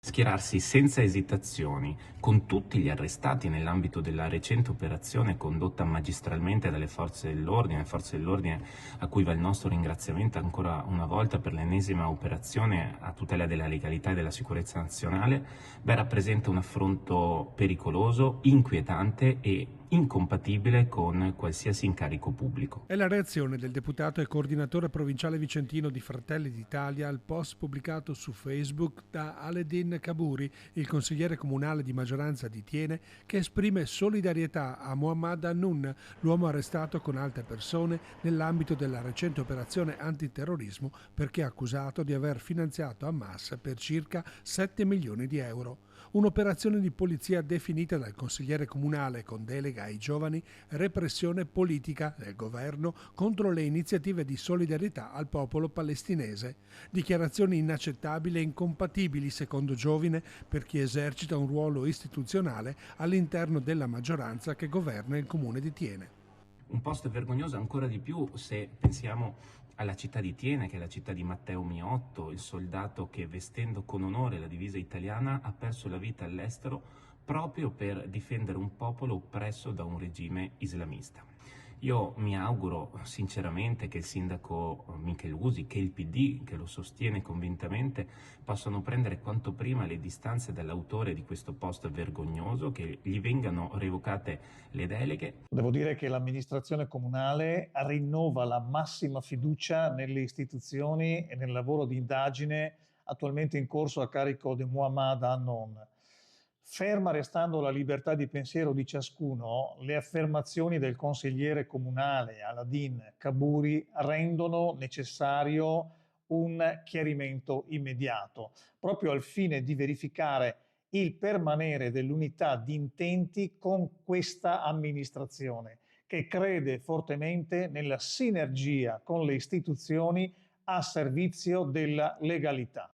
Schierarsi senza esitazioni con tutti gli arrestati nell'ambito della recente operazione condotta magistralmente dalle forze dell'ordine a cui va il nostro ringraziamento ancora una volta per l'ennesima operazione a tutela della legalità e della sicurezza nazionale, rappresenta un affronto pericoloso, inquietante e incompatibile con qualsiasi incarico pubblico. È la reazione del deputato e coordinatore provinciale vicentino di Fratelli d'Italia al post pubblicato su Facebook da Aledin Kaburi, il consigliere comunale di maggioranza di Tiene, che esprime solidarietà a Muhammad Annun, l'uomo arrestato con altre persone nell'ambito della recente operazione antiterrorismo perché accusato di aver finanziato Hamas per circa 7 milioni di euro. Un'operazione di polizia definita dal consigliere comunale con delega ai giovani repressione politica del governo contro le iniziative di solidarietà al popolo palestinese. Dichiarazioni inaccettabili e incompatibili, secondo Giovine, per chi esercita un ruolo istituzionale all'interno della maggioranza che governa il comune di Tiene. Un post vergognoso ancora di più se pensiamo alla città di Tiene, che è la città di Matteo Miotto, il soldato che vestendo con onore la divisa italiana ha perso la vita all'estero proprio per difendere un popolo oppresso da un regime islamista. Io mi auguro sinceramente che il sindaco Michelusi, che il PD, che lo sostiene convintamente, possano prendere quanto prima le distanze dall'autore di questo post vergognoso, che gli vengano revocate le deleghe. Devo dire che l'amministrazione comunale rinnova la massima fiducia nelle istituzioni e nel lavoro di indagine attualmente in corso a carico di Muhammad Hannon. Ferma restando la libertà di pensiero di ciascuno, le affermazioni del consigliere comunale Aladin Kaburi rendono necessario un chiarimento immediato, proprio al fine di verificare il permanere dell'unità di intenti con questa amministrazione, che crede fortemente nella sinergia con le istituzioni a servizio della legalità.